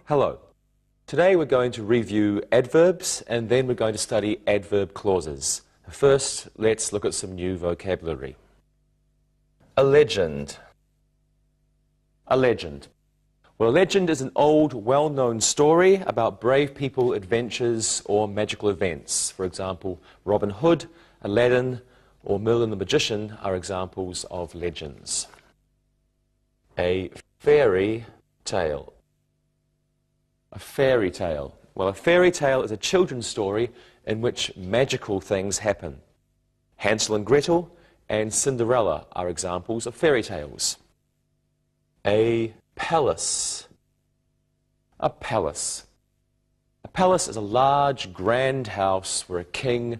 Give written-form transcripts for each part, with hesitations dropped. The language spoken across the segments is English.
Hello. Today we're going to review adverbs and then we're going to study adverb clauses. First, let's look at some new vocabulary. A legend. A legend. Well, a legend is an old, well-known story about brave people, adventures, or magical events. For example, Robin Hood, Aladdin, or Merlin the Magician are examples of legends. A fairy tale. A fairy tale. Well, a fairy tale is a children's story in which magical things happen. Hansel and Gretel and Cinderella are examples of fairy tales. A palace. A palace. A palace is a large, grand house where a king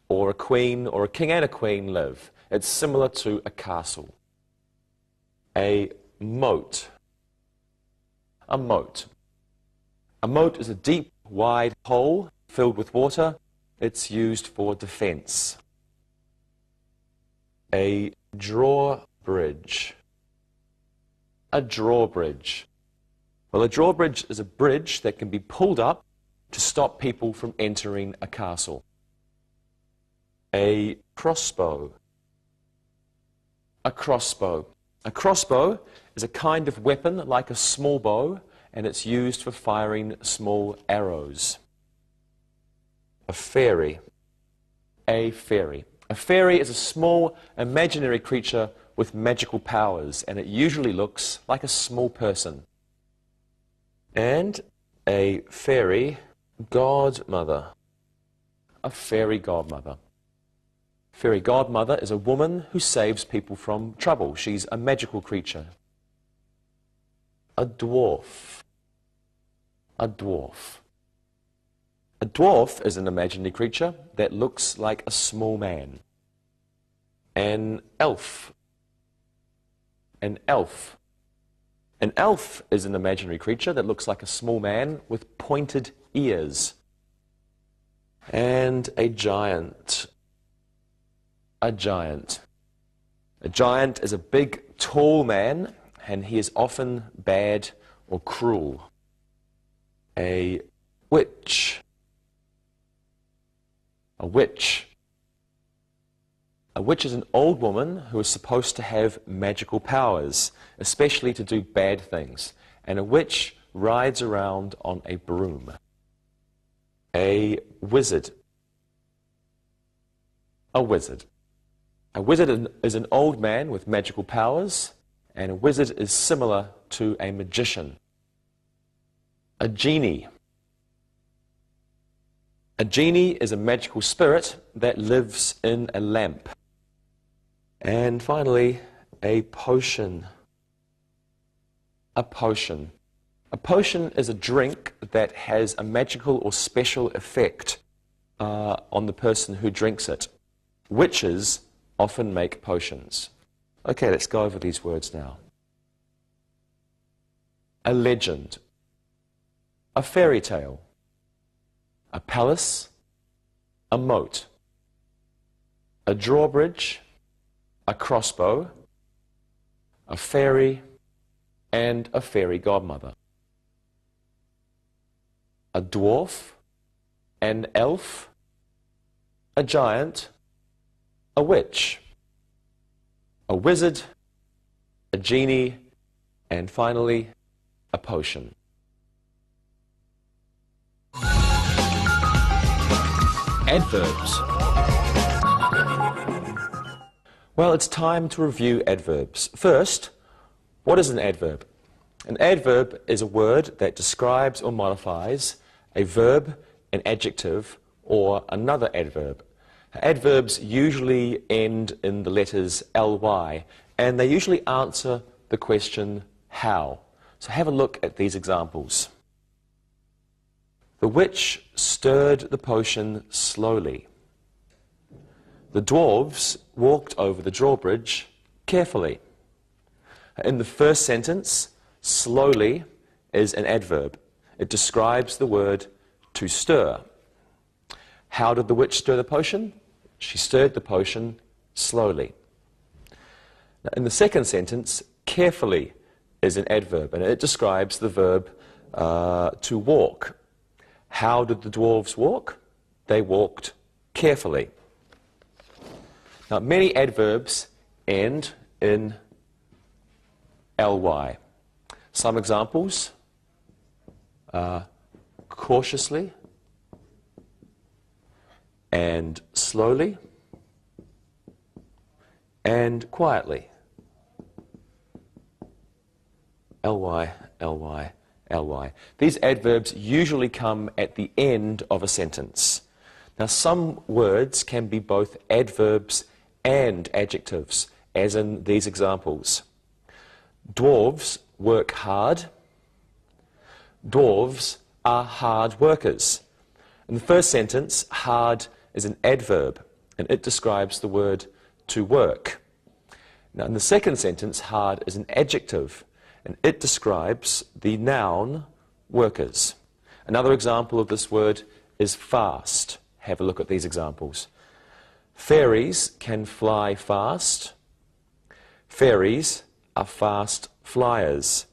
or a queen or a king and a queen live. It's similar to a castle. A moat. A moat. A moat is a deep, wide hole filled with water. It's used for defense. A drawbridge. A drawbridge. Well, a drawbridge is a bridge that can be pulled up to stop people from entering a castle. A crossbow. A crossbow. A crossbow is a kind of weapon like a small bow, and it's used for firing small arrows. A fairy. A fairy. A fairy is a small imaginary creature with magical powers, and it usually looks like a small person. And a fairy godmother. A fairy godmother. Fairy godmother is a woman who saves people from trouble. She's a magical creature. A dwarf. A dwarf. A dwarf is an imaginary creature that looks like a small man. An elf. An elf. An elf is an imaginary creature that looks like a small man with pointed ears. And a giant. A giant. A giant is a big, tall man, and he is often bad or cruel. A witch. A witch. A witch is an old woman who is supposed to have magical powers, especially to do bad things. And a witch rides around on a broom. A wizard. A wizard. A wizard is an old man with magical powers, and a wizard is similar to a magician. A genie. A genie is a magical spirit that lives in a lamp. And finally, a potion. A potion. A potion is a drink that has a magical or special effect on the person who drinks it. Witches often make potions. Okay, let's go over these words now. A legend. A fairy tale. A palace. A moat. A drawbridge. A crossbow. A fairy. And a fairy godmother. A dwarf. An elf. A giant. A witch. A wizard. A genie. And finally, a potion. Adverbs. Well, it's time to review adverbs. First, what is an adverb? An adverb is a word that describes or modifies a verb, an adjective, or another adverb. Adverbs usually end in the letters ly, and they usually answer the question how. So have a look at these examples. The witch stirred the potion slowly. The dwarves walked over the drawbridge carefully. In the first sentence, slowly is an adverb. It describes the word to stir. How did the witch stir the potion? She stirred the potion slowly. Now, in the second sentence, carefully is an adverb, and it describes the verb To walk. How did the dwarves walk? They walked carefully. Now, many adverbs end in ly. Some examples are cautiously and slowly and quietly. ly, ly, ly. These adverbs usually come at the end of a sentence. Now, some words can be both adverbs and adjectives, as in these examples. Dwarves work hard. Dwarves are hard workers. In the first sentence, hard is an adverb, and it describes the word to work. Now, in the second sentence, hard is an adjective, and it describes the noun workers. Another example of this word is fast. Have a look at these examples. Fairies can fly fast. Fairies are fast flyers.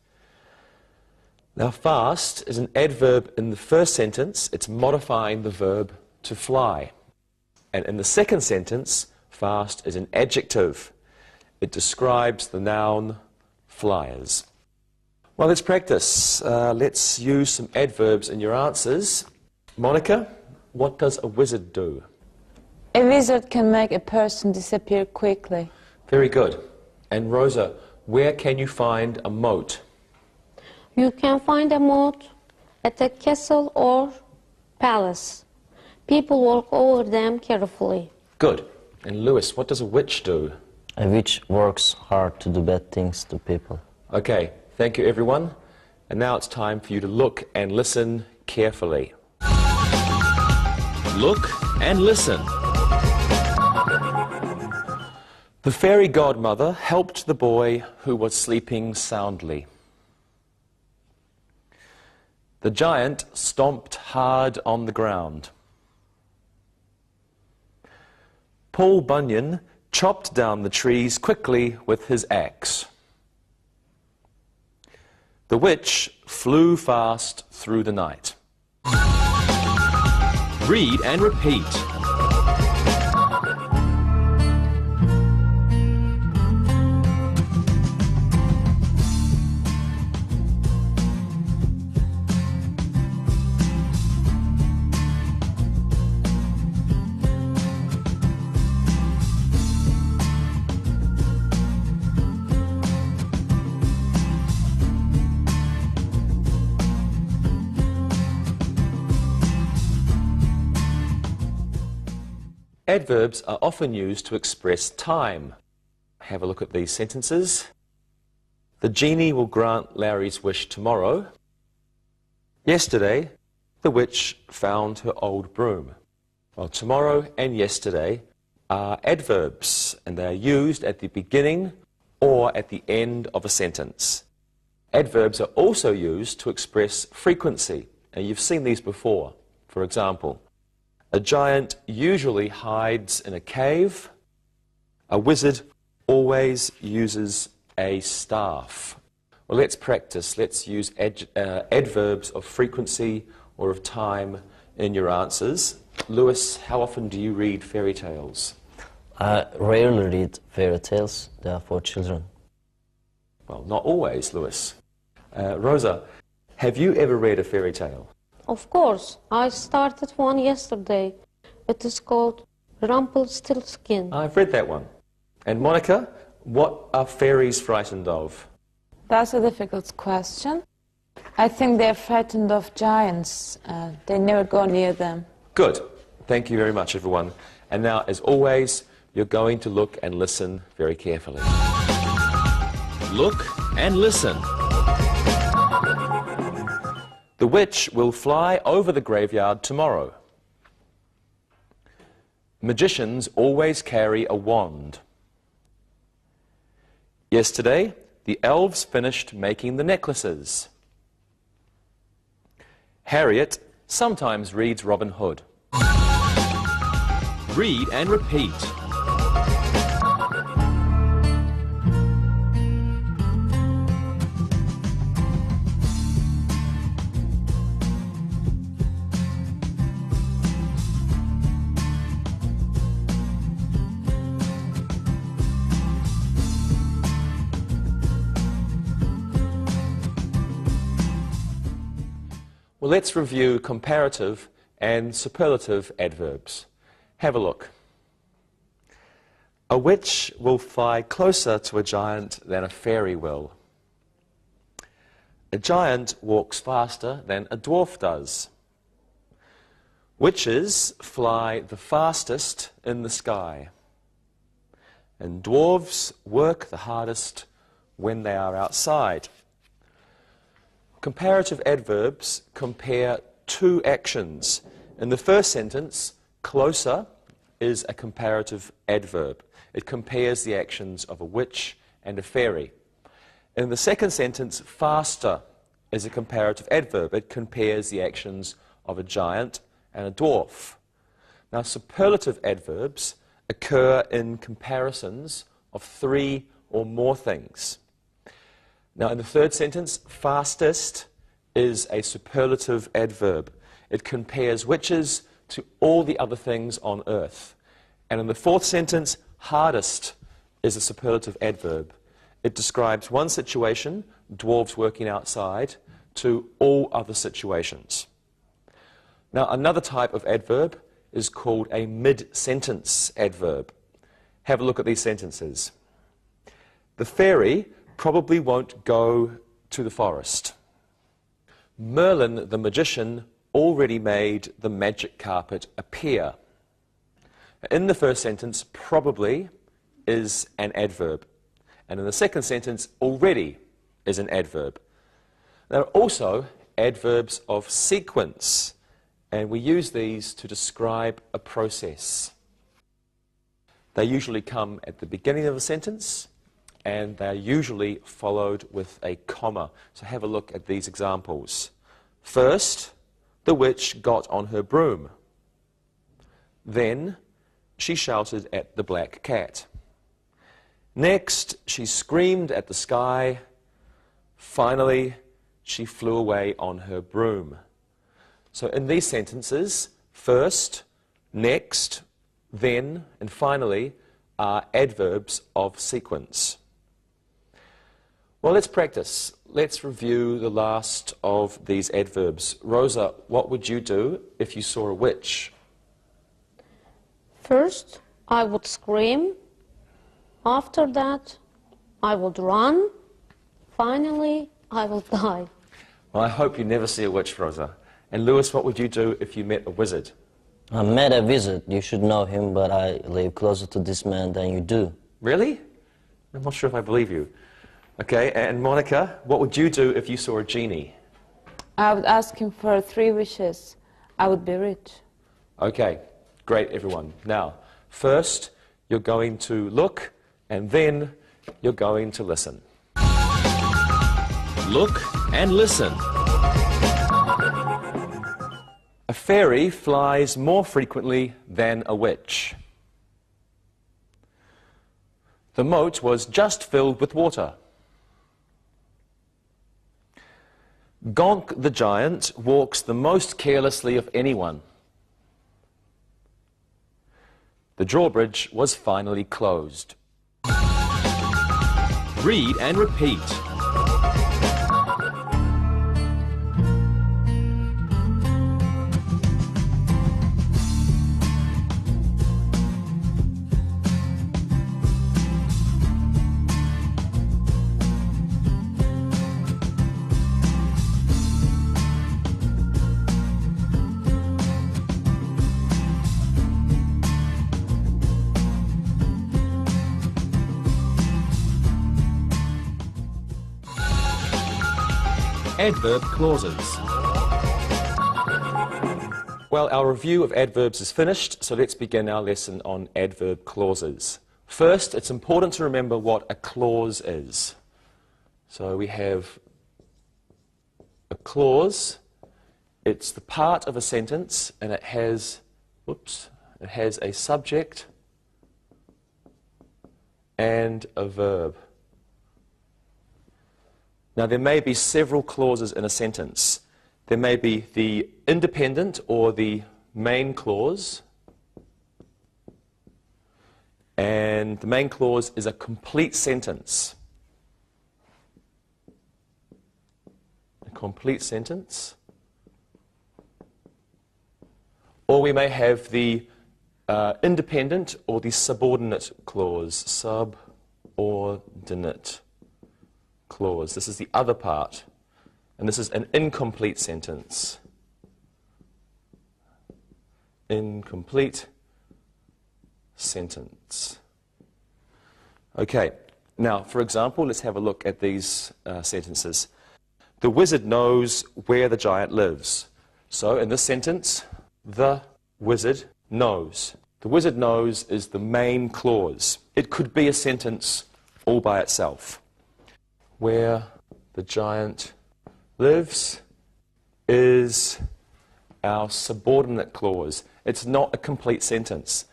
Now, fast is an adverb in the first sentence. It's modifying the verb to fly. And in the second sentence, fast is an adjective. It describes the noun flyers. Well, let's practice. Let's use some adverbs in your answers. Monica, what does a wizard do? A wizard can make a person disappear quickly. Very good. And Rosa, where can you find a moat? You can find a moat at a castle or palace. People walk over them carefully. Good. And Lewis, what does a witch do? A witch works hard to do bad things to people. Okay, thank you everyone. And now it's time for you to look and listen carefully. Look and listen. The fairy godmother helped the boy who was sleeping soundly. The giant stomped hard on the ground. Paul Bunyan chopped down the trees quickly with his axe. The witch flew fast through the night. Read and repeat. Adverbs are often used to express time. Have a look at these sentences. The genie will grant Larry's wish tomorrow. Yesterday, the witch found her old broom. Well, tomorrow and yesterday are adverbs, and they are used at the beginning or at the end of a sentence. Adverbs are also used to express frequency, and you've seen these before. For example, a giant usually hides in a cave. A wizard always uses a staff. Well, let's practice. Let's use adverbs of frequency or of time in your answers. Lewis, how often do you read fairy tales? I rarely read fairy tales. They are for children. Well, not always, Lewis. Rosa, have you ever read a fairy tale? Of course, I started one yesterday. It is called Rumpelstiltskin. I've read that one. And Monica, what are fairies frightened of? That's a difficult question. I think they're frightened of giants. They never go near them. Good. Thank you very much, everyone. And now, as always, you're going to look and listen very carefully. Look and listen. The witch will fly over the graveyard tomorrow. Magicians always carry a wand. Yesterday, the elves finished making the necklaces. Harriet sometimes reads Robin Hood. Read and repeat. Well, let's review comparative and superlative adverbs. Have a look. A witch will fly closer to a giant than a fairy will. A giant walks faster than a dwarf does. Witches fly the fastest in the sky. And dwarves work the hardest when they are outside. Comparative adverbs compare two actions. In the first sentence, closer is a comparative adverb. It compares the actions of a witch and a fairy. In the second sentence, faster is a comparative adverb. It compares the actions of a giant and a dwarf. Now, superlative adverbs occur in comparisons of three or more things. Now, in the third sentence, fastest is a superlative adverb. It compares witches to all the other things on earth. And in the fourth sentence, hardest is a superlative adverb. It describes one situation, dwarves working outside, to all other situations. Now, another type of adverb is called a mid-sentence adverb. Have a look at these sentences. The fairy probably won't go to the forest. Merlin the magician already made the magic carpet appear. In the first sentence, probably is an adverb. And in the second sentence, already is an adverb. There are also adverbs of sequence, and we use these to describe a process. They usually come at the beginning of a sentence, and they're usually followed with a comma. So have a look at these examples. First, the witch got on her broom. Then, she shouted at the black cat. Next, she screamed at the sky. Finally, she flew away on her broom. So in these sentences, first, next, then, and finally are adverbs of sequence. Well, let's practice. Let's review the last of these adverbs. Rosa, what would you do if you saw a witch? First, I would scream. After that, I would run. Finally, I will die. Well, I hope you never see a witch, Rosa. And Lewis, what would you do if you met a wizard? I met a wizard. You should know him, but I live closer to this man than you do. Really? I'm not sure if I believe you. Okay, and Monica, what would you do if you saw a genie? I would ask him for 3 wishes. I would be rich. Okay, great, everyone. Now, first, you're going to look, and then you're going to listen. Look and listen. A fairy flies more frequently than a witch. The moat was just filled with water. Gonk the giant walks the most carelessly of anyone. The drawbridge was finally closed. Read and repeat. Adverb clauses. Well, our review of adverbs is finished, so let's begin our lesson on adverb clauses. First, it's important to remember what a clause is. So we have a clause. It's the part of a sentence, and it has a subject and a verb. Now, there may be several clauses in a sentence. There may be the independent or the main clause, and the main clause is a complete sentence. A complete sentence. Or we may have the independent or the subordinate clause. Subordinate clause. This is the other part. And this is an incomplete sentence. Incomplete sentence. Okay, now, for example, let's have a look at these sentences. The wizard knows where the giant lives. So, in this sentence, the wizard knows. The wizard knows is the main clause. It could be a sentence all by itself. Where the giant lives is our subordinate clause. It's not a complete sentence.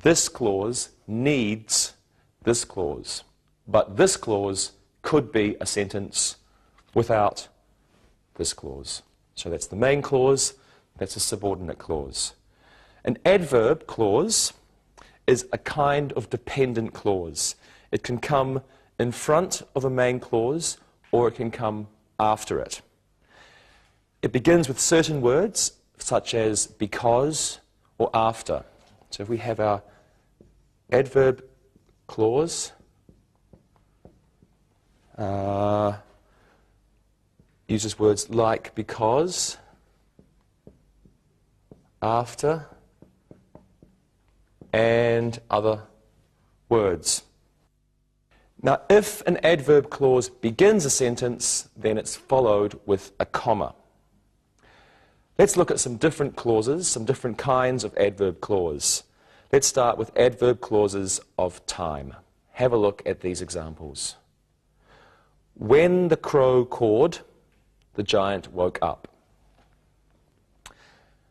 This clause needs this clause. But this clause could be a sentence without this clause. So that's the main clause, that's a subordinate clause. An adverb clause is a kind of dependent clause. It can come in front of a main clause or it can come after it. It begins with certain words such as because or after. So if we have our adverb clause, uses words like because, after, and other words. Now, if an adverb clause begins a sentence, then it's followed with a comma. Let's look at some different clauses, some different kinds of adverb clause. Let's start with adverb clauses of time. Have a look at these examples. When the crow cawed, the giant woke up.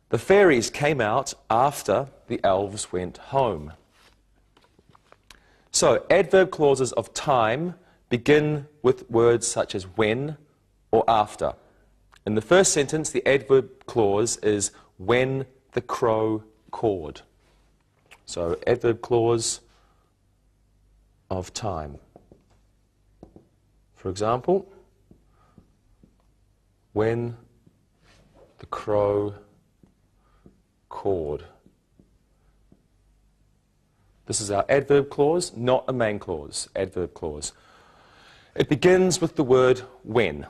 The fairies came out after the elves went home. So, adverb clauses of time begin with words such as when or after. In the first sentence, the adverb clause is when the crow cawed. So, adverb clause of time. For example, when the crow cawed. This is our adverb clause, not a main clause, adverb clause. It begins with the word when.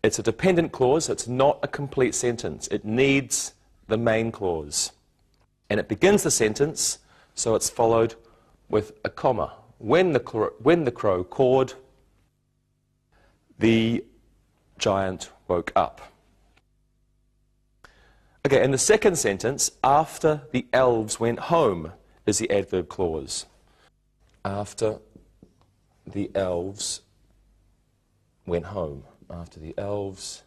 It's a dependent clause, so it's not a complete sentence. It needs the main clause. And it begins the sentence, so it's followed with a comma. When the crow cawed, the giant woke up. Okay, in the second sentence, after the elves went home, is the adverb clause. After the elves went home. After the elves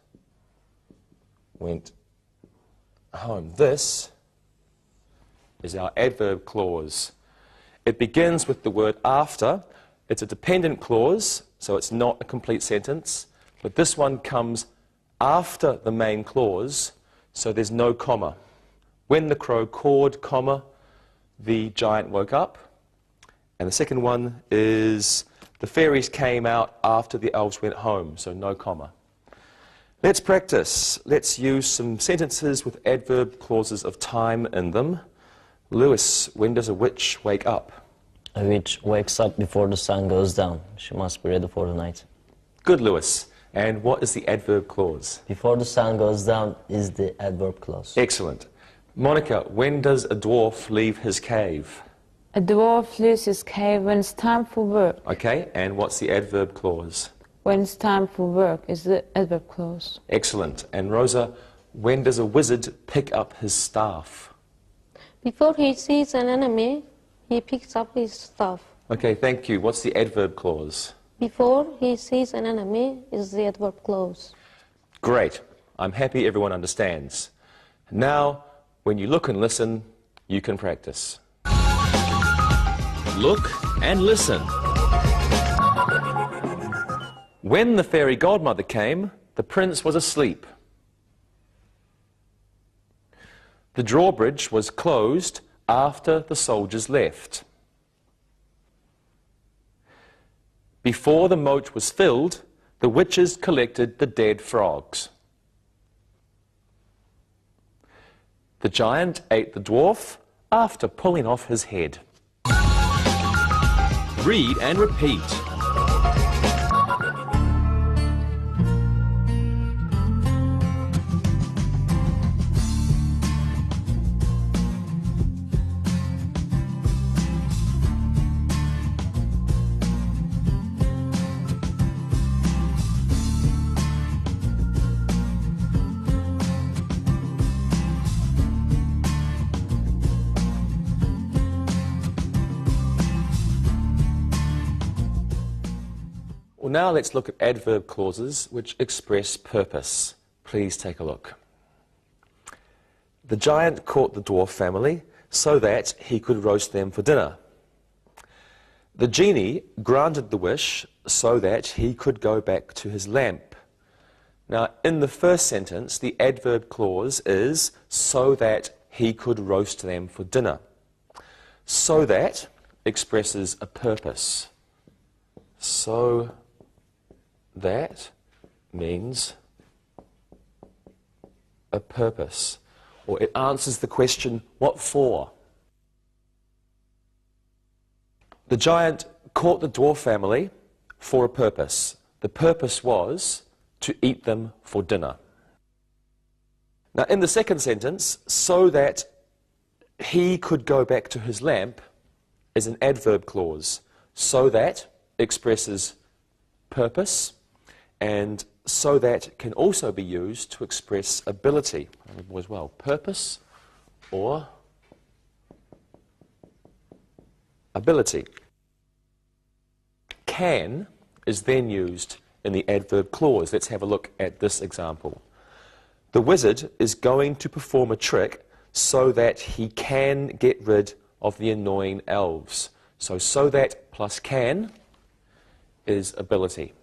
went home. This is our adverb clause. It begins with the word after. It's a dependent clause, so it's not a complete sentence. But this one comes after the main clause, so there's no comma. When the crow cawed, comma, the giant woke up. And the second one is the fairies came out after the elves went home, so no comma. Let's practice. Let's use some sentences with adverb clauses of time in them. Lewis, when does a witch wake up? A witch wakes up before the sun goes down. She must be ready for the night. Good, Lewis. And what is the adverb clause? Before the sun goes down is the adverb clause. Excellent. Monica, when does a dwarf leave his cave? A dwarf leaves his cave when it's time for work. Okay, and what's the adverb clause? When it's time for work is the adverb clause. Excellent. And Rosa, when does a wizard pick up his staff? Before he sees an enemy, he picks up his staff. Okay, thank you. What's the adverb clause? Before he sees an enemy is the adverb clause. Great. I'm happy everyone understands. Now, when you look and listen, you can practice. Look and listen. When the fairy godmother came, the prince was asleep. The drawbridge was closed after the soldiers left. Before the moat was filled, the witches collected the dead frogs. The giant ate the dwarf after pulling off his head. Read and repeat. Well, now let's look at adverb clauses which express purpose. Please take a look. The giant caught the dwarf family so that he could roast them for dinner. The genie granted the wish so that he could go back to his lamp. Now, in the first sentence, the adverb clause is so that he could roast them for dinner. So that expresses a purpose. So that means a purpose, or it answers the question, what for? The giant caught the dwarf family for a purpose. The purpose was to eat them for dinner. Now, in the second sentence, so that he could go back to his lamp is an adverb clause. So that expresses purpose, and so that can also be used to express ability as well. Purpose or ability. Can is then used in the adverb clause. Let's have a look at this example. The wizard is going to perform a trick so that he can get rid of the annoying elves. So that plus can is ability.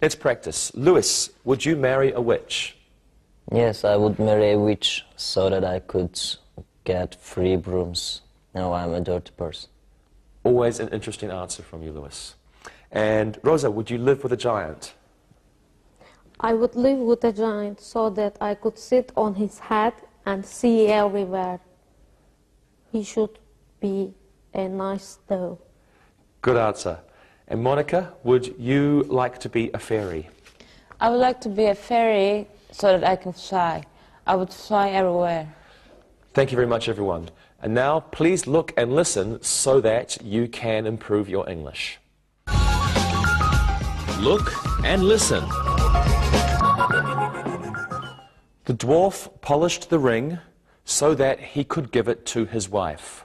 Let's practice. Lewis, would you marry a witch? Yes, I would marry a witch so that I could get free brooms. No, I'm a dirty person. Always an interesting answer from you, Lewis. And Rosa, would you live with a giant? I would live with a giant so that I could sit on his head and see everywhere. He should be a nice dog. Good answer. And Monica, would you like to be a fairy? I would like to be a fairy so that I can fly. I would fly everywhere. Thank you very much, everyone. And now, please look and listen so that you can improve your English. Look and listen. The dwarf polished the ring so that he could give it to his wife.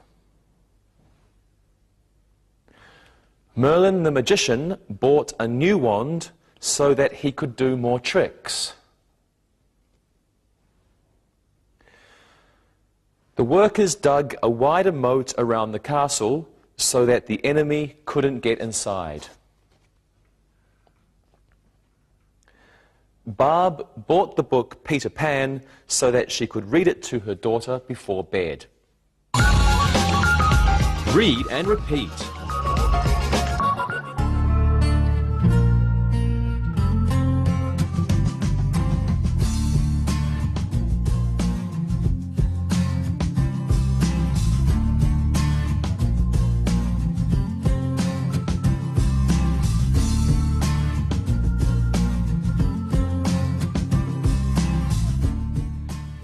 Merlin the magician bought a new wand so that he could do more tricks. The workers dug a wider moat around the castle so that the enemy couldn't get inside. Barb bought the book Peter Pan so that she could read it to her daughter before bed. Read and repeat.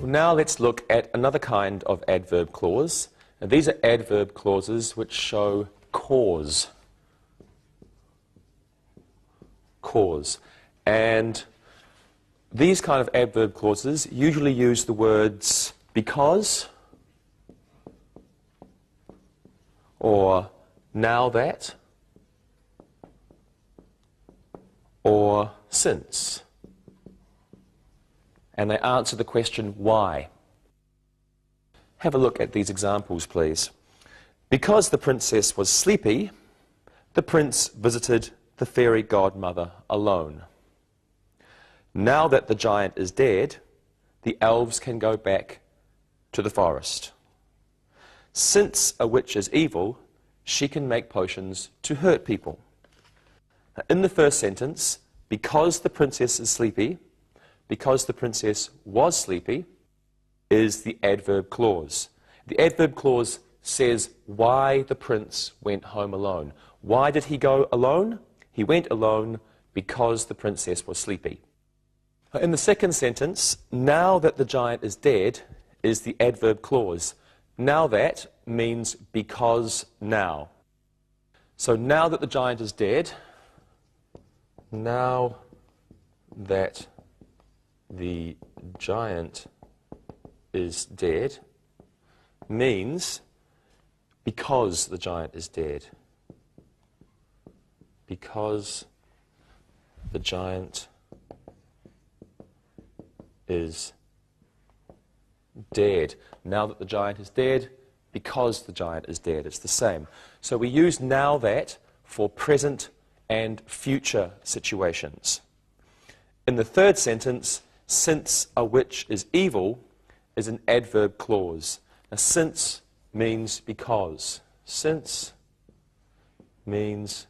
Now let's look at another kind of adverb clause. And these are adverb clauses which show cause. Cause. And these kind of adverb clauses usually use the words because, or now that, or since. And they answer the question, why? Have a look at these examples, please. Because the princess was sleepy, the prince visited the fairy godmother alone. Now that the giant is dead, the elves can go back to the forest. Since a witch is evil, she can make potions to hurt people. In the first sentence, because the princess is sleepy, because the princess was sleepy, is the adverb clause. The adverb clause says why the prince went home alone. Why did he go alone? He went alone because the princess was sleepy. In the second sentence, now that the giant is dead is the adverb clause. Now that means because now. So now that the giant is dead, now that the giant is dead means because the giant is dead. Because the giant is dead. Now that the giant is dead, because the giant is dead. It's the same. So we use now that for present and future situations. In the third sentence, since a witch is evil is an adverb clause. Now, since means because. Since means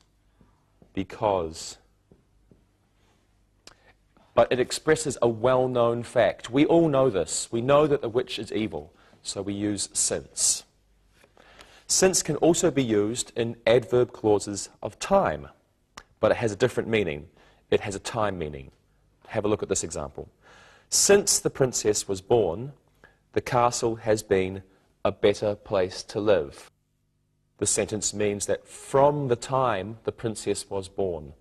because. But it expresses a well-known fact. We all know this. We know that the witch is evil, so we use since. Since can also be used in adverb clauses of time, but it has a different meaning. It has a time meaning. Have a look at this example. Since the princess was born, the castle has been a better place to live. The sentence means that from the time the princess was born,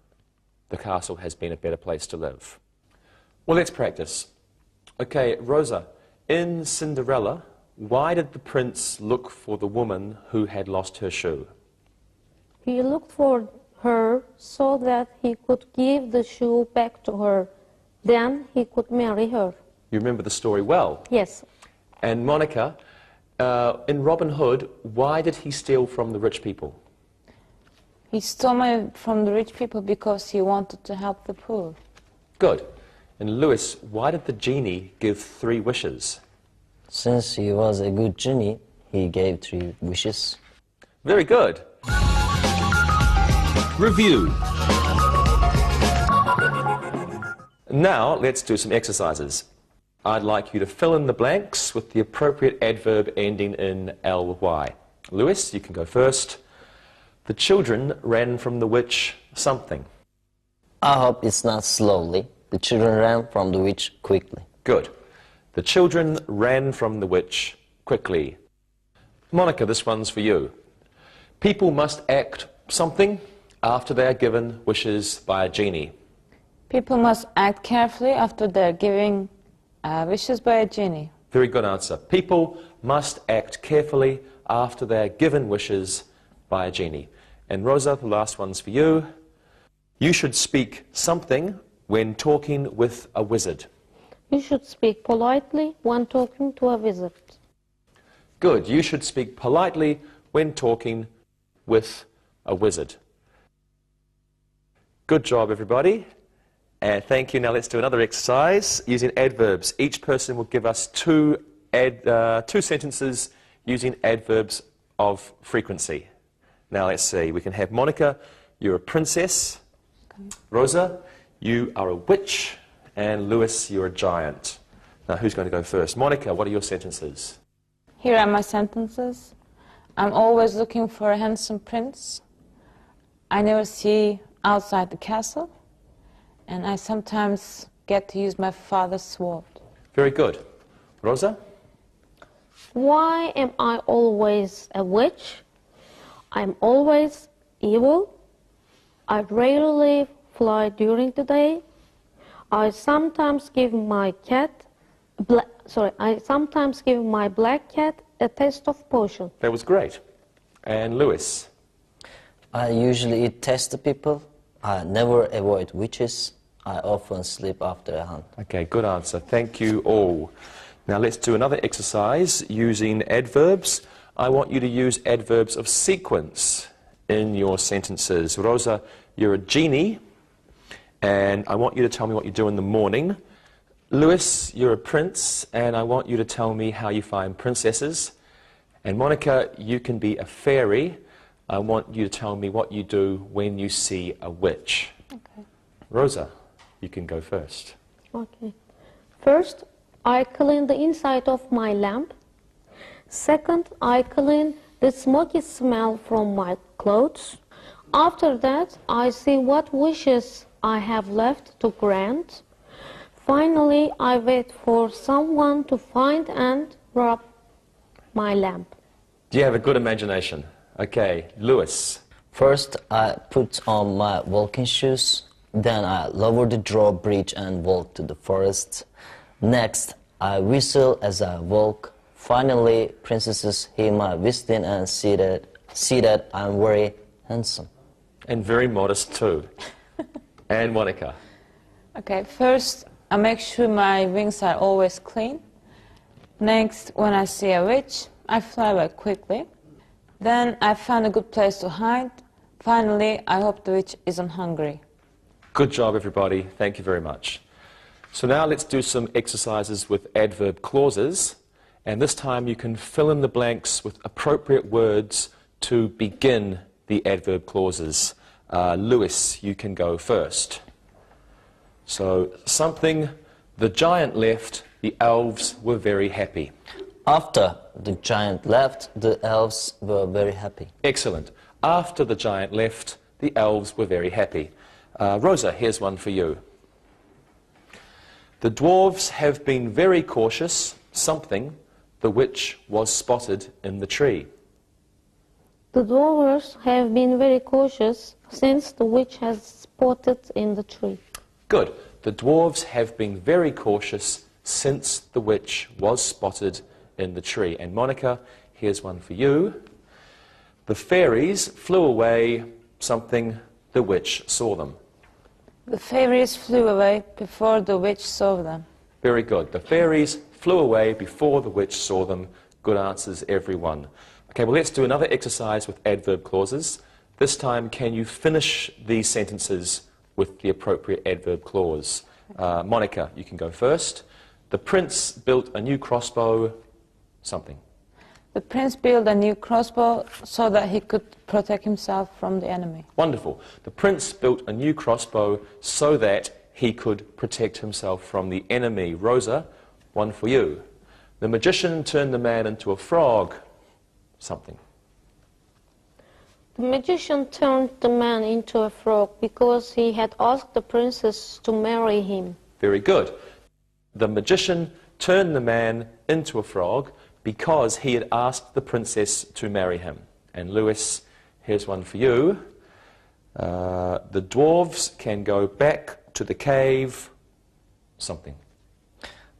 the castle has been a better place to live. Well, let's practice. Okay, Rosa, in Cinderella, why did the prince look for the woman who had lost her shoe? He looked for her so that he could give the shoe back to her. Then he could marry her. You remember the story well. Yes. And Monica, in Robin Hood, why did he steal from the rich people? He stole money from the rich people because he wanted to help the poor. Good. And Lewis, why did the genie give 3 wishes? Since he was a good genie, he gave 3 wishes. Very good. Review. Now, let's do some exercises. I'd like you to fill in the blanks with the appropriate adverb ending in ly. Lewis, you can go first. The children ran from the witch something. I hope it's not slowly. The children ran from the witch quickly. Good. The children ran from the witch quickly. Monica, this one's for you. People must act something after they are given wishes by a genie. People must act carefully after they're giving wishes by a genie. Very good answer. People must act carefully after they are given wishes by a genie. And Rosa, the last one's for you. You should speak something when talking with a wizard. You should speak politely when talking to a wizard. Good. You should speak politely when talking with a wizard. Good job, everybody. And thank you. Now let's do another exercise using adverbs. Each person will give us two sentences using adverbs of frequency. Now let's see. We can have Monica, you're a princess. Rosa, you are a witch. And Lewis, you're a giant. Now who's going to go first? Monica, what are your sentences? Here are my sentences. I'm always looking for a handsome prince. I never see outside the castle. And I sometimes get to use my father's sword. Very good. Rosa? Why am I always a witch? I'm always evil. I rarely fly during the day. I sometimes give my black cat a taste of potion. That was great. And Lewis? I usually eat tasty people. I never avoid witches. I often sleep after a hunt. Okay, good answer. Thank you all. Now let's do another exercise using adverbs. I want you to use adverbs of sequence in your sentences. Rosa, you're a genie, and I want you to tell me what you do in the morning. Lewis, you're a prince, and I want you to tell me how you find princesses. And Monica, you can be a fairy. I want you to tell me what you do when you see a witch. Okay. Rosa, you can go first. Okay. First, I clean the inside of my lamp. Second, I clean the smoky smell from my clothes. After that, I see what wishes I have left to grant. Finally, I wait for someone to find and rub my lamp. Do you have a good imagination? Okay, Lewis. First, I put on my walking shoes. Then I lower the drawbridge and walk to the forest. Next, I whistle as I walk. Finally, princesses hear my whistling and see that I'm very handsome. And very modest too. And Monica. Okay, first I make sure my wings are always clean. Next, when I see a witch, I fly away quickly. Then I find a good place to hide. Finally, I hope the witch isn't hungry. Good job, everybody. Thank you very much. So now let's do some exercises with adverb clauses. And this time you can fill in the blanks with appropriate words to begin the adverb clauses. Lewis, you can go first. So, something, the giant left, the elves were very happy. After the giant left, the elves were very happy. Excellent. After the giant left, the elves were very happy. Rosa, here's one for you. The dwarves have been very cautious, something, the witch was spotted in the tree. The dwarves have been very cautious since the witch has spotted in the tree. Good. The dwarves have been very cautious since the witch was spotted in the tree. And Monica, here's one for you. The fairies flew away, something, the witch saw them. The fairies flew away before the witch saw them. Very good. The fairies flew away before the witch saw them. Good answers, everyone. Okay, well, let's do another exercise with adverb clauses. This time, can you finish these sentences with the appropriate adverb clause? Monica, you can go first. The prince built a new crossbow, something. The prince built a new crossbow so that he could protect himself from the enemy. Wonderful. The prince built a new crossbow so that he could protect himself from the enemy. Rosa, one for you. The magician turned the man into a frog, something. The magician turned the man into a frog because he had asked the princess to marry him. Very good. The magician turned the man into a frog because he had asked the princess to marry him. And Lewis, here's one for you. The dwarves can go back to the cave, something.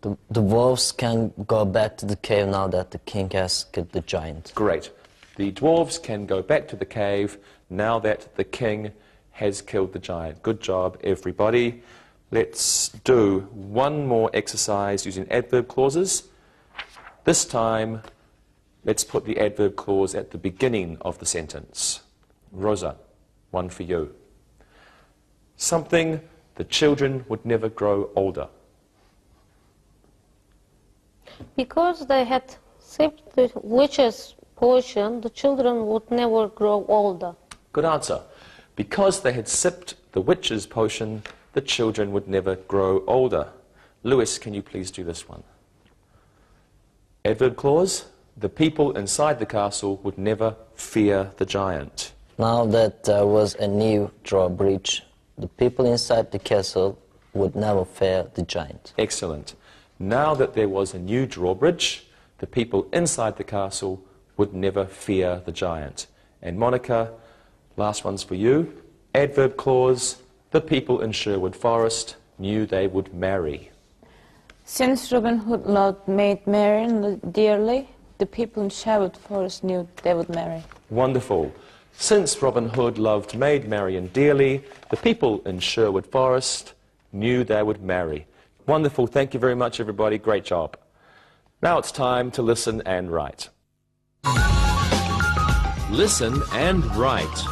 The dwarves can go back to the cave now that the king has killed the giant. Great. The dwarves can go back to the cave now that the king has killed the giant. Good job, everybody. Let's do one more exercise using adverb clauses. This time, let's put the adverb clause at the beginning of the sentence. Rosa, one for you. Something, the children would never grow older. Because they had sipped the witch's potion, the children would never grow older. Good answer. Because they had sipped the witch's potion, the children would never grow older. Lewis, can you please do this one? Adverb clause, the people inside the castle would never fear the giant. Now that there was a new drawbridge, the people inside the castle would never fear the giant. Excellent. Now that there was a new drawbridge, the people inside the castle would never fear the giant. And Monica, last one's for you. Adverb clause, the people in Sherwood Forest knew they would marry. Since Robin Hood loved Maid Marian dearly, the people in Sherwood Forest knew they would marry. Wonderful. Since Robin Hood loved Maid Marian dearly, the people in Sherwood Forest knew they would marry. Wonderful. Thank you very much, everybody. Great job. Now it's time to listen and write. Listen and write.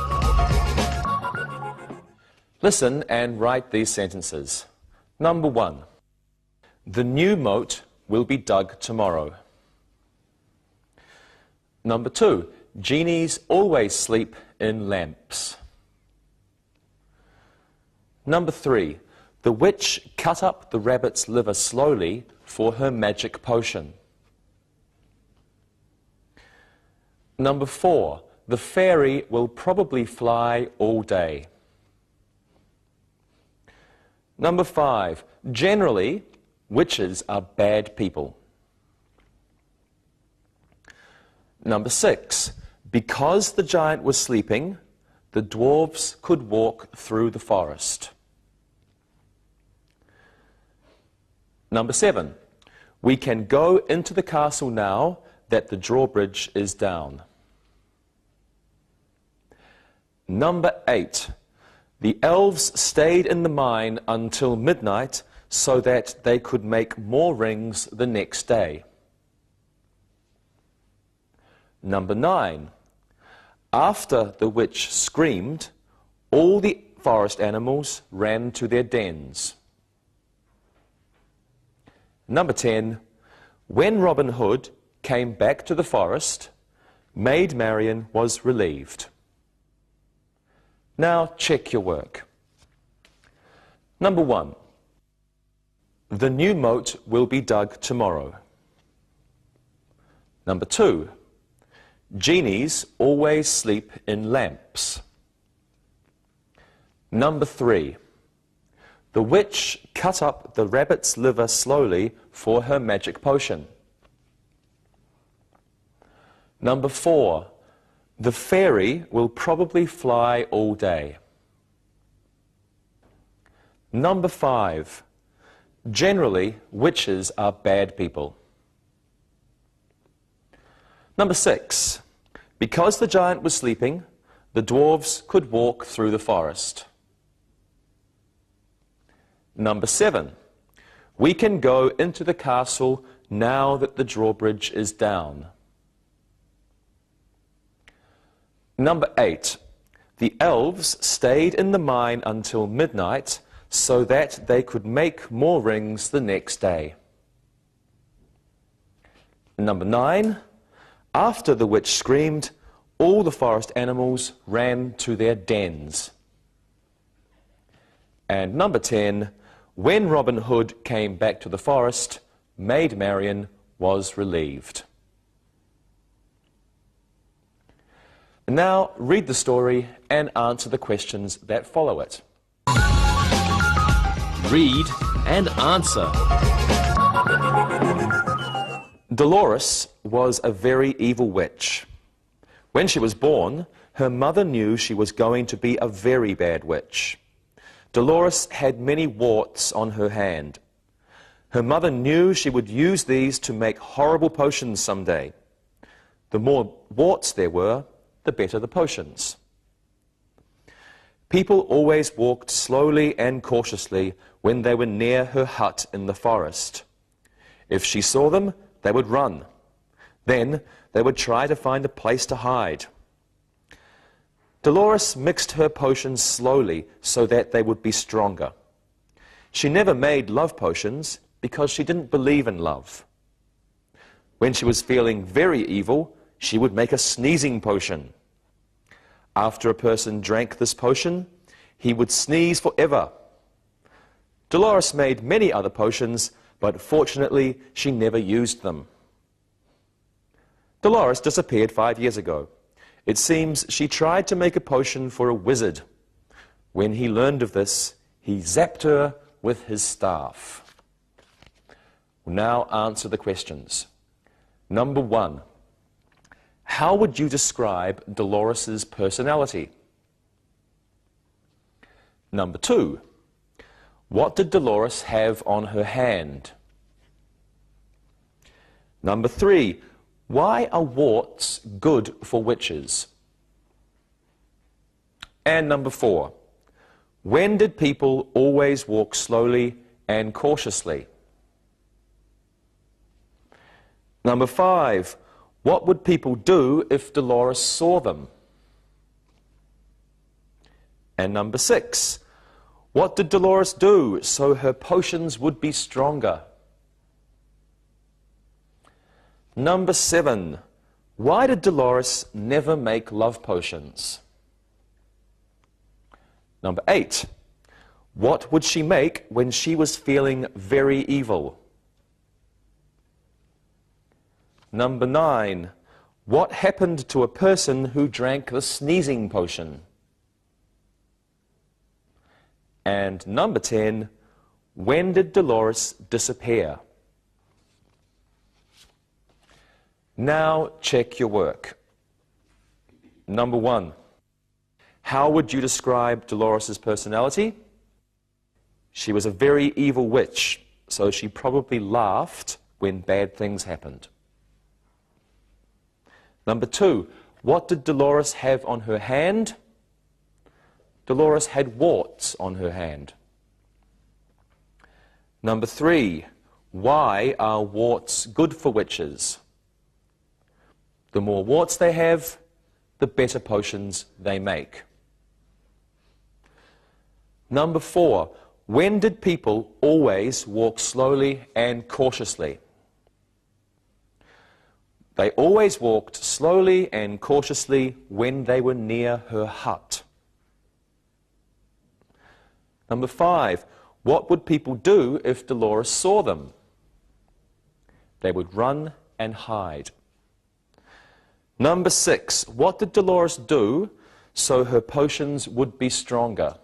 Listen and write these sentences. Number 1. The new moat will be dug tomorrow. Number 2. Genies always sleep in lamps. Number 3. The witch cut up the rabbit's liver slowly for her magic potion. Number 4, the fairy will probably fly all day. Number 5, generally, witches are bad people. Number 6, because the giant was sleeping, the dwarves could walk through the forest. Number 7, we can go into the castle now that the drawbridge is down. Number 8, the elves stayed in the mine until midnight so that they could make more rings the next day. Number 9, after the witch screamed, all the forest animals ran to their dens. Number 10, when Robin Hood came back to the forest, Maid Marian was relieved. Now check your work. Number 1, the new moat will be dug tomorrow. Number 2, genies always sleep in lamps. Number 3, the witch cut up the rabbit's liver slowly for her magic potion. Number 4, the fairy will probably fly all day. Number 5, generally witches are bad people. Number 6, because the giant was sleeping, the dwarves could walk through the forest. Number 7, we can go into the castle now that the drawbridge is down. Number 8, the elves stayed in the mine until midnight so that they could make more rings the next day. Number 9, after the witch screamed, all the forest animals ran to their dens. And number 10, when Robin Hood came back to the forest, Maid Marian was relieved. Now read the story and answer the questions that follow it. Read and answer. Dolores was a very evil witch. When she was born, her mother knew she was going to be a very bad witch. Dolores had many warts on her hand. Her mother knew she would use these to make horrible potions someday. The more warts there were, the better the potions. People always walked slowly and cautiously when they were near her hut in the forest. If she saw them, they would run. Then they would try to find a place to hide. Dolores mixed her potions slowly so that they would be stronger. She never made love potions because she didn't believe in love. When she was feeling very evil, she would make a sneezing potion. After a person drank this potion, he would sneeze forever. Dolores made many other potions, but fortunately she never used them. Dolores disappeared 5 years ago. It seems she tried to make a potion for a wizard. When he learned of this, he zapped her with his staff. We'll now answer the questions. Number 1. How would you describe Dolores's personality? Number 2. What did Dolores have on her hand? Number 3. Why are warts good for witches? And number 4. When did people always walk slowly and cautiously? Number 5. What would people do if Dolores saw them? And number 6. What did Dolores do so her potions would be stronger? Number 7. Why did Dolores never make love potions? Number 8. What would she make when she was feeling very evil? Number 9. What happened to a person who drank the sneezing potion? And number 10. When did Dolores disappear? Now check your work. Number 1. How would you describe Dolores' personality? She was a very evil witch, so she probably laughed when bad things happened. Number 2. What did Dolores have on her hand? Dolores had warts on her hand. Number 3. Why are warts good for witches? The more warts they have, the better potions they make. Number 4. When did people always walk slowly and cautiously? They always walked slowly and cautiously when they were near her hut. Number 5. What would people do if Dolores saw them? They would run and hide. Number 6. What did Dolores do so her potions would be stronger?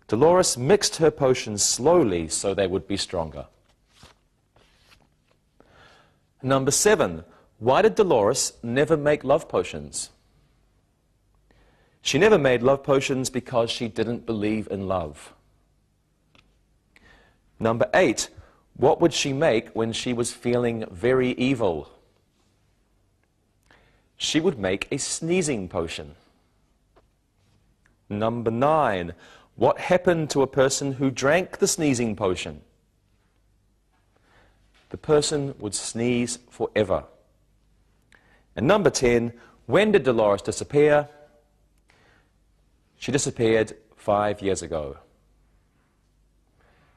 Dolores mixed her potions slowly so they would be stronger. Number 7. Why did Dolores never make love potions? She never made love potions because she didn't believe in love. Number 8. What would she make when she was feeling very evil? She would make a sneezing potion. Number 9. What happened to a person who drank the sneezing potion? The person would sneeze forever. And number 10. When did Dolores disappear? She disappeared 5 years ago.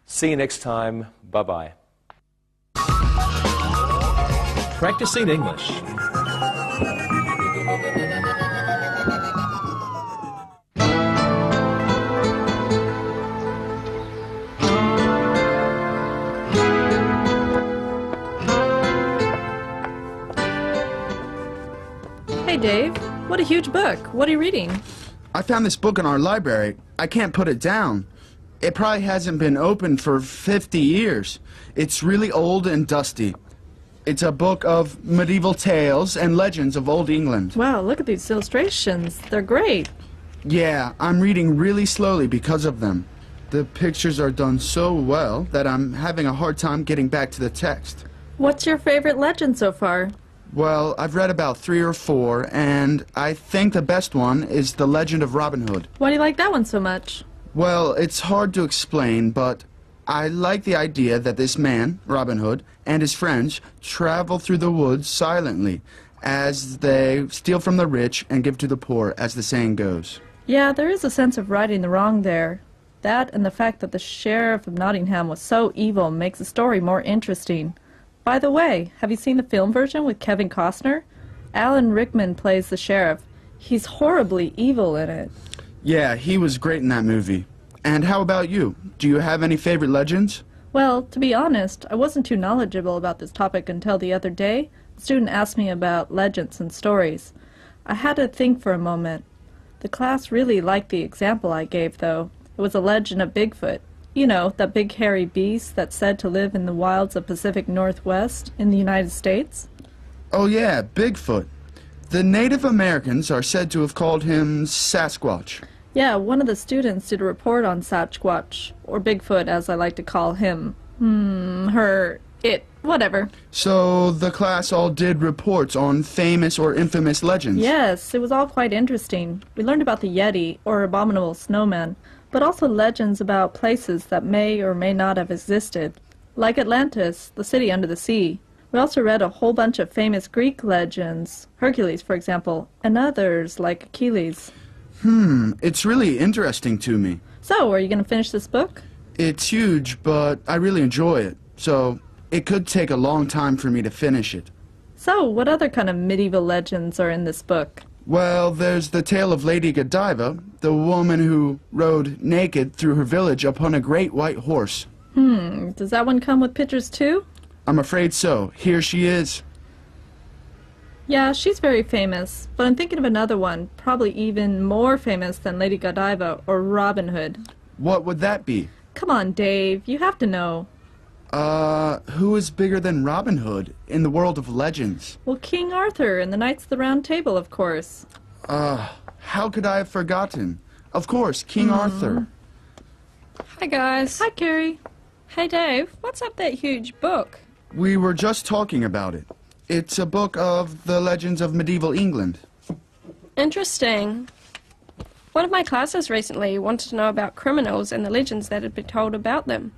See you next time. Bye-bye. Practicing English. Hey Dave, what a huge book. What are you reading? I found this book in our library. I can't put it down. It probably hasn't been opened for 50 years. It's really old and dusty. It's a book of medieval tales and legends of Old England. Wow, look at these illustrations. They're great. Yeah, I'm reading really slowly because of them. The pictures are done so well that I'm having a hard time getting back to the text. What's your favorite legend so far? Well, I've read about 3 or 4, and I think the best one is The Legend of Robin Hood. Why do you like that one so much? Well, it's hard to explain, but I like the idea that this man, Robin Hood, and his friends travel through the woods silently as they steal from the rich and give to the poor, as the saying goes. Yeah, there is a sense of righting the wrong there. That and the fact that the Sheriff of Nottingham was so evil makes the story more interesting. By the way, have you seen the film version with Kevin Costner? Alan Rickman plays the sheriff. He's horribly evil in it. Yeah, he was great in that movie. And how about you? Do you have any favorite legends? Well, to be honest, I wasn't too knowledgeable about this topic until the other day. The student asked me about legends and stories. I had to think for a moment. The class really liked the example I gave, though. It was a legend of Bigfoot. You know, that big hairy beast that's said to live in the wilds of Pacific Northwest in the United States. Oh yeah, Bigfoot. The Native Americans are said to have called him Sasquatch. Yeah, one of the students did a report on Sasquatch, or Bigfoot as I like to call him. Whatever. So the class all did reports on famous or infamous legends? Yes, it was all quite interesting. We learned about the Yeti, or abominable snowman, but also legends about places that may or may not have existed, like Atlantis, the city under the sea. We also read a whole bunch of famous Greek legends, Hercules, for example, and others like Achilles. It's really interesting to me. So, are you going to finish this book? It's huge, but I really enjoy it, so it could take a long time for me to finish it. So, what other kind of medieval legends are in this book? Well, there's the tale of Lady Godiva, the woman who rode naked through her village upon a great white horse. Does that one come with pictures too? I'm afraid so. Here she is. Yeah, she's very famous, but I'm thinking of another one, probably even more famous than Lady Godiva or Robin Hood. What would that be? Come on, Dave, you have to know. Who is bigger than Robin Hood in the world of legends? Well, King Arthur and the Knights of the Round Table, of course. How could I have forgotten? Of course, King Arthur. Hi guys. Hi, Carrie. Hey Dave, what's up that huge book? We were just talking about it. It's a book of the legends of medieval England. Interesting. One of my classes recently wanted to know about criminals and the legends that had been told about them.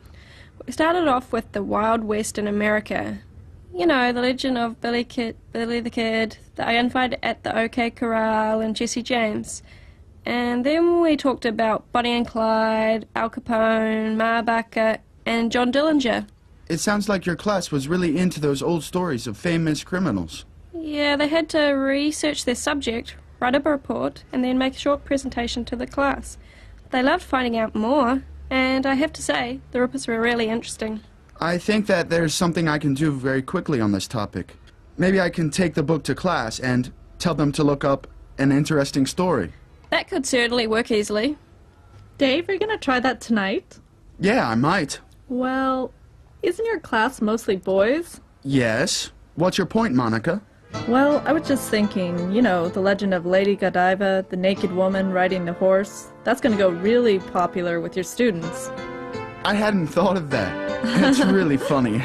We started off with the Wild West in America. You know, the legend of Billy the Kid, the gunfight at the OK Corral, and Jesse James. And then we talked about Bonnie and Clyde, Al Capone, Ma Barker, and John Dillinger. It sounds like your class was really into those old stories of famous criminals. Yeah, they had to research their subject, write up a report, and then make a short presentation to the class. They loved finding out more, and I have to say, the reports were really interesting. I think that there's something I can do very quickly on this topic. Maybe I can take the book to class and tell them to look up an interesting story. That could certainly work easily. Dave, are you going to try that tonight? Yeah, I might. Well, isn't your class mostly boys? Yes. What's your point, Monica? Well, I was just thinking, you know, the legend of Lady Godiva, the naked woman riding the horse. That's going to go really popular with your students. I hadn't thought of that. That's really funny.